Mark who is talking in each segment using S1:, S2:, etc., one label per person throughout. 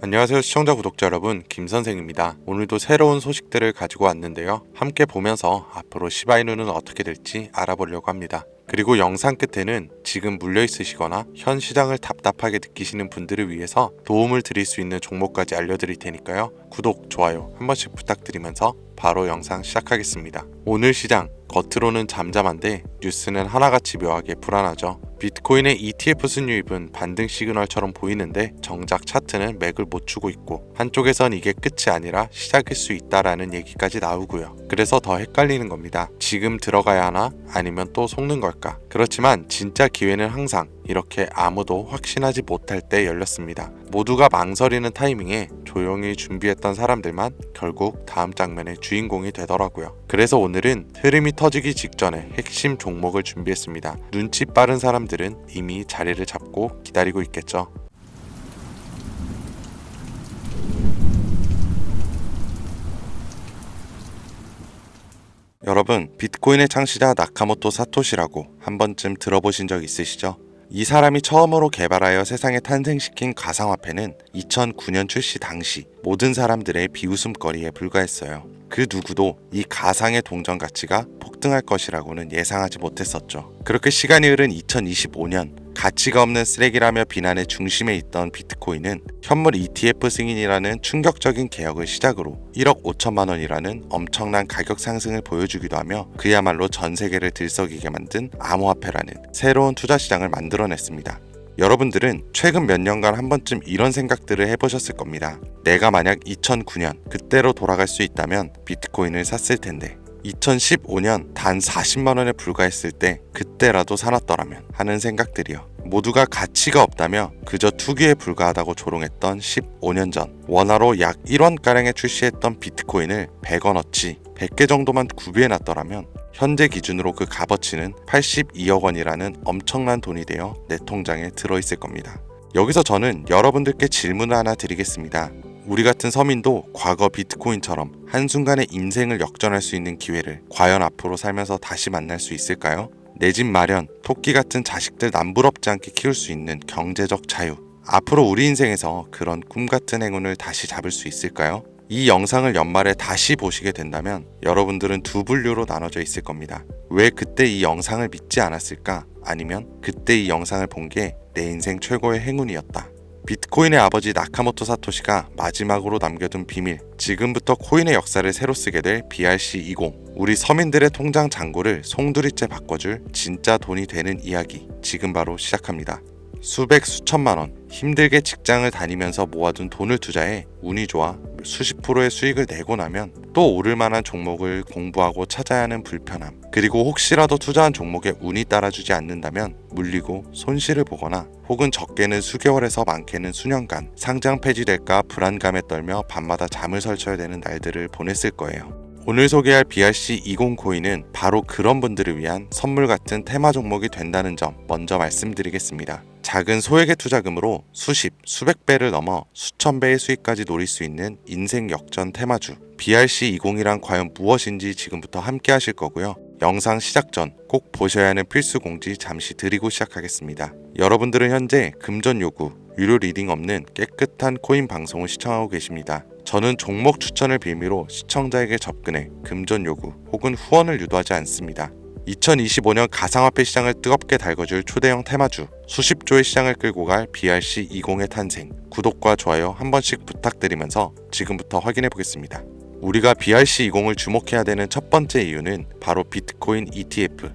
S1: 안녕하세요 시청자 구독자 여러분, 김선생입니다. 오늘도 새로운 소식들을 가지고 왔는데요. 함께 보면서 앞으로 시바이누는 어떻게 될지 알아보려고 합니다. 그리고 영상 끝에는 지금 물려있으시거나 현 시장을 답답하게 느끼시는 분들을 위해서 도움을 드릴 수 있는 종목까지 알려드릴 테니까요. 구독, 좋아요 한 번씩 부탁드리면서 바로 영상 시작하겠습니다. 오늘 시장, 겉으로는 잠잠한데 뉴스는 하나같이 묘하게 불안하죠. 비트코인의 ETF 순유입은 반등 시그널처럼 보이는데 정작 차트는 맥을 못 추고 있고, 한쪽에선 이게 끝이 아니라 시작일 수 있다라는 얘기까지 나오고요. 그래서 더 헷갈리는 겁니다. 지금 들어가야 하나? 아니면 또 속는 걸까? 그렇지만 진짜 기회는 항상 이렇게 아무도 확신하지 못할 때 열렸습니다. 모두가 망설이는 타이밍에 조용히 준비했던 사람들만 결국 다음 장면의 주인공이 되더라고요. 그래서 오늘은 흐름이 터지기 직전에 핵심 종목을 준비했습니다. 눈치 빠른 사람들은 이미 자리를 잡고 기다리고 있겠죠. 여러분, 비트코인의 창시자 나카모토 사토시라고 한 번쯤 들어보신 적 있으시죠? 이 사람이 처음으로 개발하여 세상에 탄생시킨 가상화폐는 2009년 출시 당시 모든 사람들의 비웃음거리에 불과했어요. 그 누구도 이 가상의 동전 가치가 폭등할 것이라고는 예상하지 못했었죠. 그렇게 시간이 흐른 2025년, 가치가 없는 쓰레기라며 비난의 중심에 있던 비트코인은 현물 ETF 승인이라는 충격적인 개혁을 시작으로 1억 5천만 원이라는 엄청난 가격 상승을 보여주기도 하며 그야말로 전 세계를 들썩이게 만든 암호화폐라는 새로운 투자 시장을 만들어냈습니다. 여러분들은 최근 몇 년간 한 번쯤 이런 생각들을 해보셨을 겁니다. 내가 만약 2009년 그때로 돌아갈 수 있다면 비트코인을 샀을 텐데, 2015년 단 40만 원에 불과했을 때 그때라도 사놨더라면 하는 생각들이요. 모두가 가치가 없다며 그저 투기에 불과하다고 조롱했던 15년 전, 원화로 약 1원가량에 출시했던 비트코인을 100원어치 100개 정도만 구비해놨더라면 현재 기준으로 그 값어치는 82억 원이라는 엄청난 돈이 되어 내 통장에 들어있을 겁니다. 여기서 저는 여러분들께 질문을 하나 드리겠습니다. 우리 같은 서민도 과거 비트코인처럼 한순간에 인생을 역전할 수 있는 기회를 과연 앞으로 살면서 다시 만날 수 있을까요? 내 집 마련, 토끼 같은 자식들 남부럽지 않게 키울 수 있는 경제적 자유, 앞으로 우리 인생에서 그런 꿈 같은 행운을 다시 잡을 수 있을까요? 이 영상을 연말에 다시 보시게 된다면 여러분들은 두 분류로 나눠져 있을 겁니다. 왜 그때 이 영상을 믿지 않았을까? 아니면 그때 이 영상을 본 게 내 인생 최고의 행운이었다. 비트코인의 아버지 나카모토 사토시가 마지막으로 남겨둔 비밀, 지금부터 코인의 역사를 새로 쓰게 될 BRC20, 우리 서민들의 통장 잔고를 송두리째 바꿔줄 진짜 돈이 되는 이야기, 지금 바로 시작합니다. 수백 수천만 원, 힘들게 직장을 다니면서 모아둔 돈을 투자해 운이 좋아 수십 프로의 수익을 내고 나면 또 오를 만한 종목을 공부하고 찾아야 하는 불편함, 그리고 혹시라도 투자한 종목에 운이 따라주지 않는다면 물리고 손실을 보거나 혹은 적게는 수개월에서 많게는 수년간 상장 폐지될까 불안감에 떨며 밤마다 잠을 설쳐야 되는 날들을 보냈을 거예요. 오늘 소개할 BRC20 코인은 바로 그런 분들을 위한 선물 같은 테마 종목이 된다는 점 먼저 말씀드리겠습니다. 작은 소액의 투자금으로 수십, 수백 배를 넘어 수천 배의 수익까지 노릴 수 있는 인생 역전 테마주 BRC20이란 과연 무엇인지 지금부터 함께 하실 거고요. 영상 시작 전 꼭 보셔야 하는 필수 공지 잠시 드리고 시작하겠습니다. 여러분들은 현재 금전 요구, 유료 리딩 없는 깨끗한 코인 방송을 시청하고 계십니다. 저는 종목 추천을 빌미로 시청자에게 접근해 금전 요구 혹은 후원을 유도하지 않습니다. 2025년 가상화폐 시장을 뜨겁게 달궈줄 초대형 테마주, 수십 조의 시장을 끌고 갈 BRC20의 탄생, 구독과 좋아요 한 번씩 부탁드리면서 지금부터 확인해 보겠습니다. 우리가 BRC20을 주목해야 되는 첫 번째 이유는 바로 비트코인 ETF.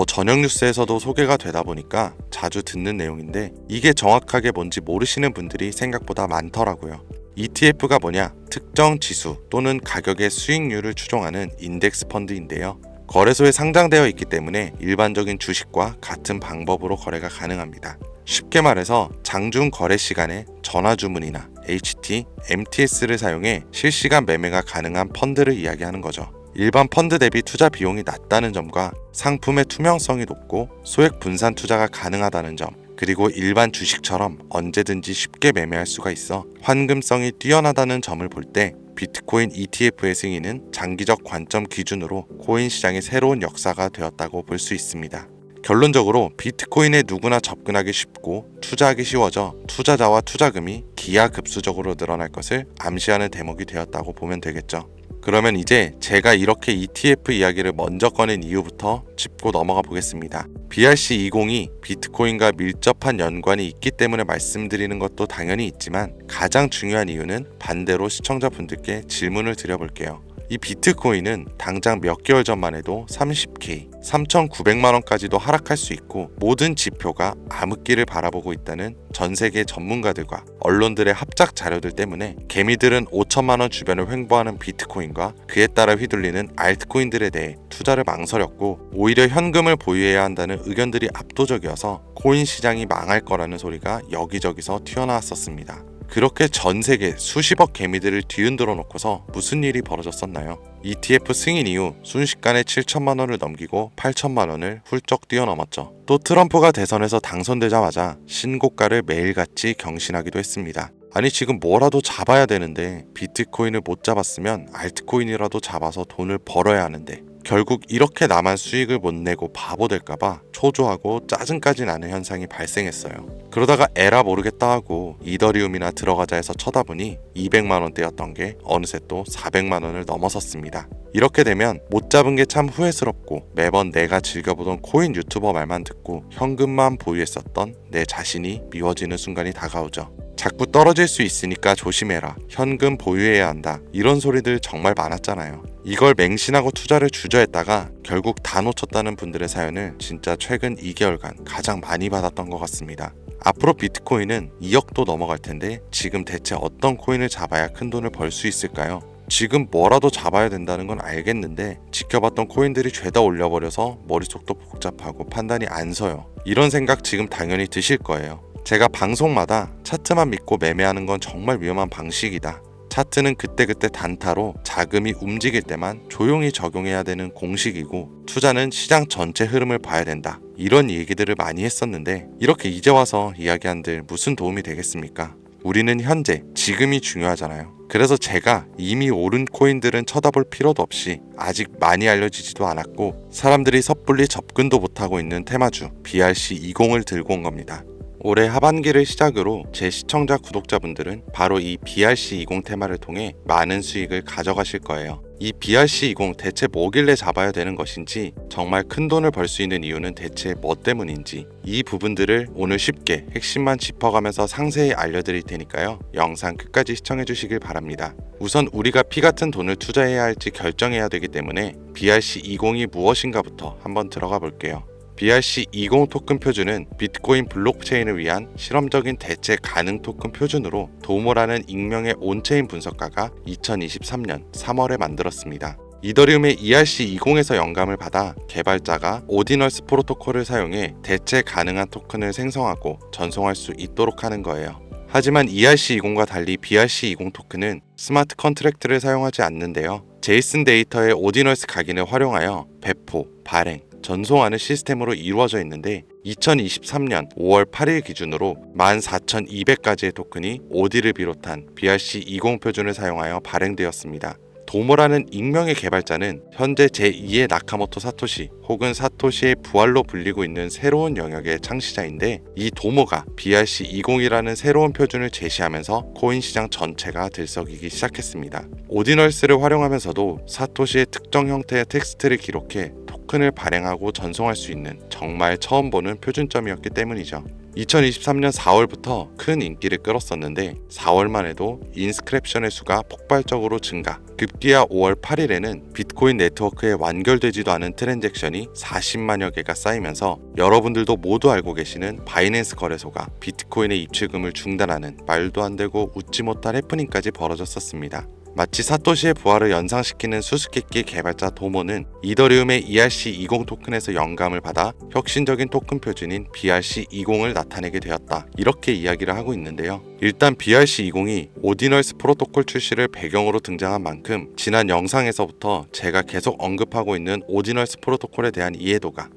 S1: 저녁 뉴스에서도 소개가 되다 보니까 자주 듣는 내용인데 이게 정확하게 뭔지 모르시는 분들이 생각보다 많더라고요. ETF가 뭐냐? 특정 지수 또는 가격의 수익률을 추종하는 인덱스 펀드인데요. 거래소에 상장되어 있기 때문에 일반적인 주식과 같은 방법으로 거래가 가능합니다. 쉽게 말해서 장중 거래 시간에 전화 주문이나 HT, MTS를 사용해 실시간 매매가 가능한 펀드를 이야기하는 거죠. 일반 펀드 대비 투자 비용이 낮다는 점과 상품의 투명성이 높고 소액 분산 투자가 가능하다는 점, 그리고 일반 주식처럼 언제든지 쉽게 매매할 수가 있어 환금성이 뛰어나다는 점을 볼 때 비트코인 ETF의 승인은 장기적 관점 기준으로 코인 시장의 새로운 역사가 되었다고 볼 수 있습니다. 결론적으로 비트코인에 누구나 접근하기 쉽고 투자하기 쉬워져 투자자와 투자금이 기하급수적으로 늘어날 것을 암시하는 대목이 되었다고 보면 되겠죠. 그러면 이제 제가 이렇게 ETF 이야기를 먼저 꺼낸 이유부터 짚고 넘어가 보겠습니다. BRC20이 비트코인과 밀접한 연관이 있기 때문에 말씀드리는 것도 당연히 있지만 가장 중요한 이유는 반대로 시청자분들께 질문을 드려볼게요. 이 비트코인은 당장 몇 개월 전만 해도 30K, 3,900만 원까지도 하락할 수 있고 모든 지표가 암흑기를 바라보고 있다는 전 세계 전문가들과 언론들의 합작 자료들 때문에 개미들은 5천만 원 주변을 횡보하는 비트코인과 그에 따라 휘둘리는 알트코인들에 대해 투자를 망설였고 오히려 현금을 보유해야 한다는 의견들이 압도적이어서 코인 시장이 망할 거라는 소리가 여기저기서 튀어나왔었습니다. 그렇게 전 세계 수십억 개미들을 뒤흔들어 놓고서 무슨 일이 벌어졌었나요? ETF 승인 이후 순식간에 7천만 원을 넘기고 8천만 원을 훌쩍 뛰어넘었죠. 또 트럼프가 대선에서 당선되자마자 신고가를 매일같이 경신하기도 했습니다. 아니 지금 뭐라도 잡아야 되는데 비트코인을 못 잡았으면 알트코인이라도 잡아서 돈을 벌어야 하는데 결국 이렇게 나만 수익을 못 내고 바보 될까봐 초조하고 짜증까지 나는 현상이 발생했어요. 그러다가 에라 모르겠다 하고 이더리움이나 들어가자 해서 쳐다보니 200만 원대였던 게 어느새 또 400만 원을 넘어섰습니다. 이렇게 되면 못 잡은 게 참 후회스럽고 매번 내가 즐겨보던 코인 유튜버 말만 듣고 현금만 보유했었던 내 자신이 미워지는 순간이 다가오죠. 자꾸 떨어질 수 있으니까 조심해라. 현금 보유해야 한다. 이런 소리들 정말 많았잖아요. 이걸 맹신하고 투자를 주저했다가 결국 다 놓쳤다는 분들의 사연을 진짜 최근 2개월간 가장 많이 받았던 것 같습니다. 앞으로 비트코인은 2억도 넘어갈 텐데 지금 대체 어떤 코인을 잡아야 큰 돈을 벌 수 있을까요? 지금 뭐라도 잡아야 된다는 건 알겠는데 지켜봤던 코인들이 죄다 올려버려서 머릿속도 복잡하고 판단이 안 서요. 이런 생각 지금 당연히 드실 거예요. 제가 방송마다 차트만 믿고 매매하는 건 정말 위험한 방식이다. 차트는 그때그때 단타로 자금이 움직일 때만 조용히 적용해야 되는 공식이고 투자는 시장 전체 흐름을 봐야 된다. 이런 얘기들을 많이 했었는데 이렇게 이제 와서 이야기한들 무슨 도움이 되겠습니까? 우리는 현재, 지금이 중요하잖아요. 그래서 제가 이미 오른 코인들은 쳐다볼 필요도 없이 아직 많이 알려지지도 않았고 사람들이 섣불리 접근도 못하고 있는 테마주 BRC20을 들고 온 겁니다. 올해 하반기를 시작으로 제 시청자 구독자분들은 바로 이 BRC20 테마를 통해 많은 수익을 가져가실 거예요. 이 BRC20 대체 뭐길래 잡아야 되는 것인지, 정말 큰 돈을 벌 수 있는 이유는 대체 뭐 때문인지, 이 부분들을 오늘 쉽게 핵심만 짚어가면서 상세히 알려드릴 테니까요. 영상 끝까지 시청해 주시길 바랍니다. 우선 우리가 피 같은 돈을 투자해야 할지 결정해야 되기 때문에 BRC20이 무엇인가부터 한번 들어가 볼게요. BRC20 토큰 표준은 비트코인 블록체인을 위한 실험적인 대체 가능 토큰 표준으로 도모라는 익명의 온체인 분석가가 2023년 3월에 만들었습니다. 이더리움의 ERC20에서 영감을 받아 개발자가 오디널스 프로토콜을 사용해 대체 가능한 토큰을 생성하고 전송할 수 있도록 하는 거예요. 하지만 ERC20과 달리 BRC20 토큰은 스마트 컨트랙트를 사용하지 않는데요. 제이슨 데이터의 오디널스 각인을 활용하여 배포, 발행, 전송하는 시스템으로 이루어져 있는데 2023년 5월 8일 기준으로 14,200가지의 토큰이 오디를 비롯한 BRC20 표준을 사용하여 발행되었습니다. 도모라는 익명의 개발자는 현재 제2의 나카모토 사토시 혹은 사토시의 부활로 불리고 있는 새로운 영역의 창시자인데 이 도모가 BRC20이라는 새로운 표준을 제시하면서 코인 시장 전체가 들썩이기 시작했습니다. 오디널스를 활용하면서도 사토시의 특정 형태의 텍스트를 기록해 토큰을 발행하고 전송할 수 있는 정말 처음 보는 표준점이었기 때문이죠. 2023년 4월부터 큰 인기를 끌었었는데 4월만 해도 인스크랩션의 수가 폭발적으로 증가, 급기야 5월 8일에는 비트코인 네트워크에 완결되지도 않은 트랜잭션이 40만여 개가 쌓이면서 여러분들도 모두 알고 계시는 바이낸스 거래소가 비트코인의 입출금을 중단하는 말도 안 되고 웃지 못할 해프닝까지 벌어졌었습니다. 마치 사토시의 부활을 연상시키는 수수께끼 개발자 도모는 이더리움의 ERC20 토큰에서 영감을 받아 혁신적인 토큰 표준인 BRC20을 나타내게 되었다. 이렇게 이야기를 하고 있는데요. 일단 BRC20이 오디널스 프로토콜 출시를 배경으로 등장한 만큼 지난 영상에서부터 제가 계속 언급하고 있는 오디널스 프로토콜에 대한 이해도가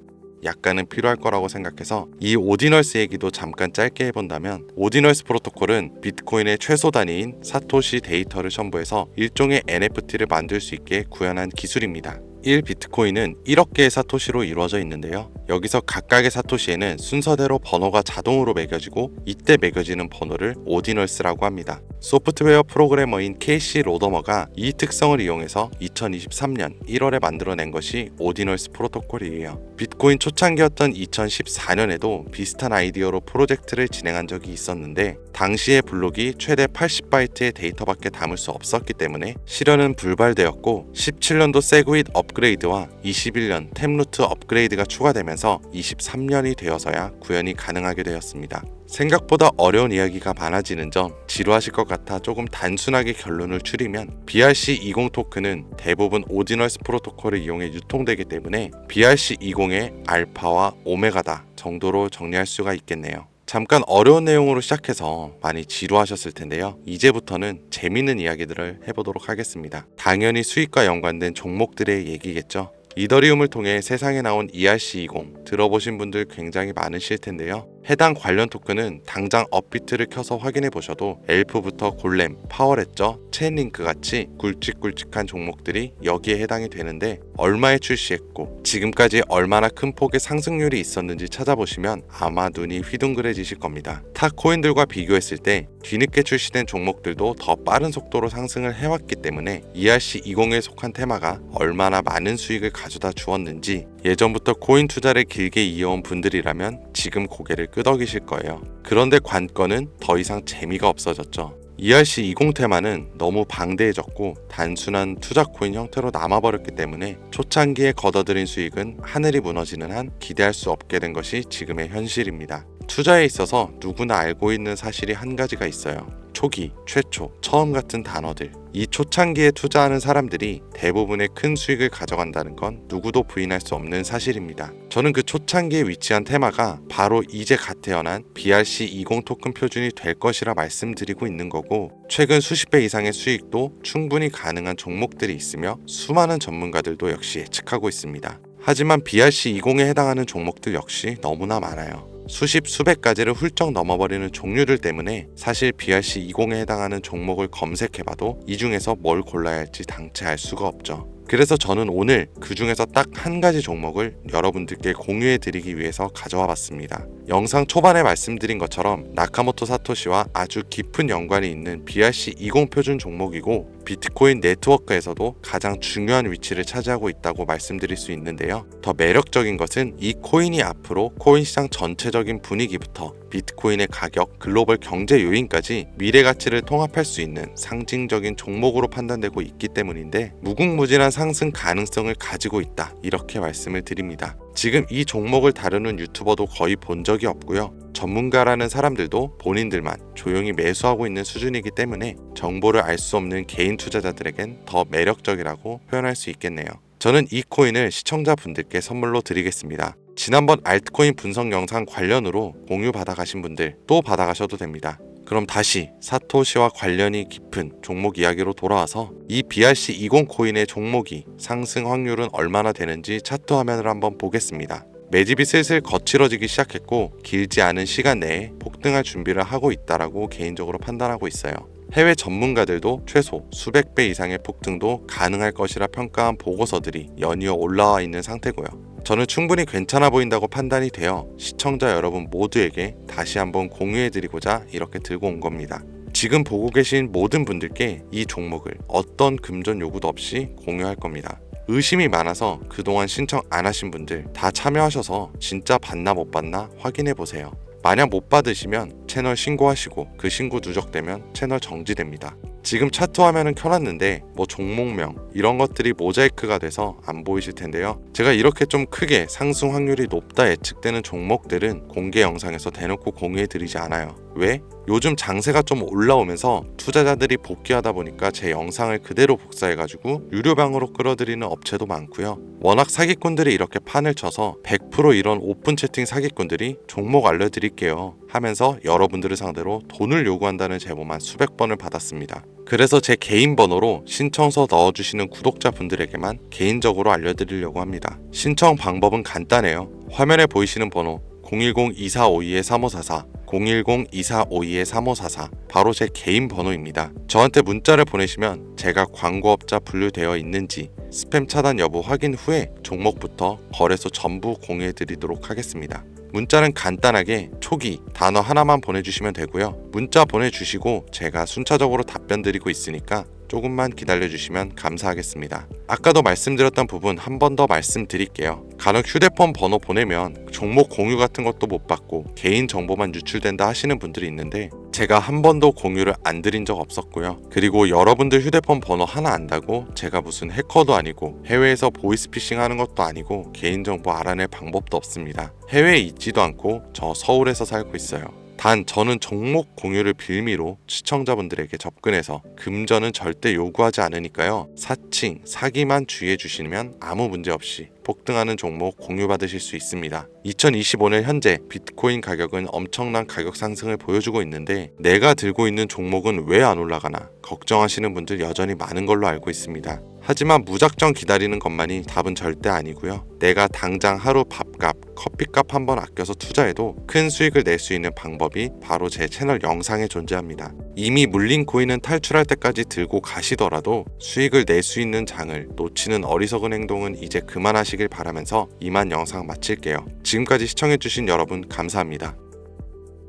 S1: 약간은 필요할 거라고 생각해서 이 오디널스 얘기도 잠깐 짧게 해본다면, 오디널스 프로토콜은 비트코인의 최소 단위인 사토시 데이터를 첨부해서 일종의 NFT를 만들 수 있게 구현한 기술입니다. 1 비트코인은 1억 개의 사토시로 이루어져 있는데요. 여기서 각각의 사토시에는 순서대로 번호가 자동으로 매겨지고 이때 매겨지는 번호를 오디널스라고 합니다. 소프트웨어 프로그래머인 케이시 로더머가 이 특성을 이용해서 2023년 1월에 만들어낸 것이 오디널스 프로토콜이에요. 비트코인 초창기였던 2014년에도 비슷한 아이디어로 프로젝트를 진행한 적이 있었는데 당시의 블록이 최대 80바이트의 데이터밖에 담을 수 없었기 때문에 실현은 불발되었고 17년도 세그윗 업그레이드와 21년 템루트 업그레이드가 추가되면서 23년이 되어서야 구현이 가능하게 되었습니다. 생각보다 어려운 이야기가 많아지는 점 지루하실 것 같아 조금 단순하게 결론을 추리면 BRC20 토큰은 대부분 오디널스 프로토콜을 이용해 유통되기 때문에 BRC20의 알파와 오메가다 정도로 정리할 수가 있겠네요. 잠깐 어려운 내용으로 시작해서 많이 지루하셨을 텐데요. 이제부터는 재밌는 이야기들을 해보도록 하겠습니다. 당연히 수익과 연관된 종목들의 얘기겠죠. 이더리움을 통해 세상에 나온 ERC20 들어보신 분들 굉장히 많으실 텐데요. 해당 관련 토큰은 당장 업비트를 켜서 확인해 보셔도 엘프부터 골렘, 파워레저, 체인링크 같이 굵직굵직한 종목들이 여기에 해당이 되는데 얼마에 출시했고 지금까지 얼마나 큰 폭의 상승률이 있었는지 찾아보시면 아마 눈이 휘둥그레지실 겁니다. 타 코인들과 비교했을 때 뒤늦게 출시된 종목들도 더 빠른 속도로 상승을 해왔기 때문에 ERC20에 속한 테마가 얼마나 많은 수익을 가져다 주었는지 예전부터 코인 투자를 길게 이어온 분들이라면 지금 고개를 끄덕이실 거예요. 그런데 관건은 더 이상 재미가 없어졌죠. ERC20 테마는 너무 방대해졌고 단순한 투자 코인 형태로 남아버렸기 때문에 초창기에 걷어들인 수익은 하늘이 무너지는 한 기대할 수 없게 된 것이 지금의 현실입니다. 투자에 있어서 누구나 알고 있는 사실이 한 가지가 있어요. 초기, 최초, 처음 같은 단어들. 이 초창기에 투자하는 사람들이 대부분의 큰 수익을 가져간다는 건 누구도 부인할 수 없는 사실입니다. 저는 그 초창기에 위치한 테마가 바로 이제 갓 태어난 BRC20 토큰 표준이 될 것이라 말씀드리고 있는 거고 최근 수십 배 이상의 수익도 충분히 가능한 종목들이 있으며 수많은 전문가들도 역시 예측하고 있습니다. 하지만 BRC20에 해당하는 종목들 역시 너무나 많아요. 수십 수백 가지를 훌쩍 넘어버리는 종류들 때문에 사실 BRC20에 해당하는 종목을 검색해봐도 이 중에서 뭘 골라야 할지 당최 알 수가 없죠. 그래서 저는 오늘 그 중에서 딱 한 가지 종목을 여러분들께 공유해드리기 위해서 가져와 봤습니다. 영상 초반에 말씀드린 것처럼 나카모토 사토시와 아주 깊은 연관이 있는 BRC20 표준 종목이고 비트코인 네트워크에서도 가장 중요한 위치를 차지하고 있다고 말씀드릴 수 있는데요. 더 매력적인 것은 이 코인이 앞으로 코인 시장 전체적인 분위기부터 비트코인의 가격, 글로벌 경제 요인까지 미래 가치를 통합할 수 있는 상징적인 종목으로 판단되고 있기 때문인데 무궁무진한 상승 가능성을 가지고 있다 이렇게 말씀을 드립니다. 지금 이 종목을 다루는 유튜버도 거의 본 적이 없고요. 전문가라는 사람들도 본인들만 조용히 매수하고 있는 수준이기 때문에 정보를 알 수 없는 개인 투자자들에겐 더 매력적이라고 표현할 수 있겠네요. 저는 이 코인을 시청자분들께 선물로 드리겠습니다. 지난번 알트코인 분석 영상 관련으로 공유 받아가신 분들 또 받아가셔도 됩니다. 그럼 다시 사토시와 관련이 깊은 종목 이야기로 돌아와서 이 BRC20 코인의 종목이 상승 확률은 얼마나 되는지 차트 화면을 한번 보겠습니다. 매집이 슬슬 거칠어지기 시작했고 길지 않은 시간 내에 폭등할 준비를 하고 있다라고 개인적으로 판단하고 있어요. 해외 전문가들도 최소 수백 배 이상의 폭등도 가능할 것이라 평가한 보고서들이 연이어 올라와 있는 상태고요. 저는 충분히 괜찮아 보인다고 판단이 되어 시청자 여러분 모두에게 다시 한번 공유해드리고자 이렇게 들고 온 겁니다. 지금 보고 계신 모든 분들께 이 종목을 어떤 금전 요구도 없이 공유할 겁니다. 의심이 많아서 그동안 신청 안 하신 분들 다 참여하셔서 진짜 받나 못 받나 확인해 보세요. 만약 못 받으시면 채널 신고하시고 그 신고 누적되면 채널 정지됩니다. 지금 차트 화면은 켜놨는데 뭐 종목명 이런 것들이 모자이크가 돼서 안 보이실 텐데요. 제가 이렇게 좀 크게 상승 확률이 높다 예측되는 종목들은 공개 영상에서 대놓고 공유해드리지 않아요. 왜? 요즘 장세가 좀 올라오면서 투자자들이 복귀하다 보니까 제 영상을 그대로 복사해가지고 유료방으로 끌어들이는 업체도 많고요. 워낙 사기꾼들이 이렇게 판을 쳐서 100% 이런 오픈 채팅 사기꾼들이 종목 알려드릴게요 하면서 여러분들을 상대로 돈을 요구한다는 제보만 수백 번을 받았습니다. 그래서 제 개인 번호로 신청서 넣어주시는 구독자분들에게만 개인적으로 알려드리려고 합니다. 신청 방법은 간단해요. 화면에 보이시는 번호 010-2452-3544 010-2452-3544 바로 제 개인 번호입니다. 저한테 문자를 보내시면 제가 광고업자 분류되어 있는지 스팸 차단 여부 확인 후에 종목부터 거래소 전부 공유해드리도록 하겠습니다. 문자는 간단하게 초기 단어 하나만 보내주시면 되고요. 문자 보내주시고 제가 순차적으로 답변 드리고 있으니까 조금만 기다려주시면 감사하겠습니다. 아까도 말씀드렸던 부분 한 번 더 말씀드릴게요. 간혹 휴대폰 번호 보내면 종목 공유 같은 것도 못 받고 개인 정보만 유출된다 하시는 분들이 있는데 제가 한 번도 공유를 안 드린 적 없었고요. 그리고 여러분들 휴대폰 번호 하나 안다고 제가 무슨 해커도 아니고 해외에서 보이스피싱 하는 것도 아니고 개인정보 알아낼 방법도 없습니다. 해외에 있지도 않고 저 서울에서 살고 있어요. 단 저는 종목 공유를 빌미로 시청자분들에게 접근해서 금전은 절대 요구하지 않으니까요. 사칭, 사기만 주의해 주시면 아무 문제 없이 폭등하는 종목 공유받으실 수 있습니다. 2025년 현재 비트코인 가격은 엄청난 가격 상승을 보여주고 있는데 내가 들고 있는 종목은 왜 안 올라가나 걱정하시는 분들 여전히 많은 걸로 알고 있습니다. 하지만 무작정 기다리는 것만이 답은 절대 아니고요. 내가 당장 하루 밥값, 커피값 한번 아껴서 투자해도 큰 수익을 낼 수 있는 방법이 바로 제 채널 영상에 존재합니다. 이미 물린 코인은 탈출할 때까지 들고 가시더라도 수익을 낼 수 있는 장을 놓치는 어리석은 행동은 이제 그만하시길 바라면서 이만 영상 마칠게요. 지금까지 시청해주신 여러분 감사합니다.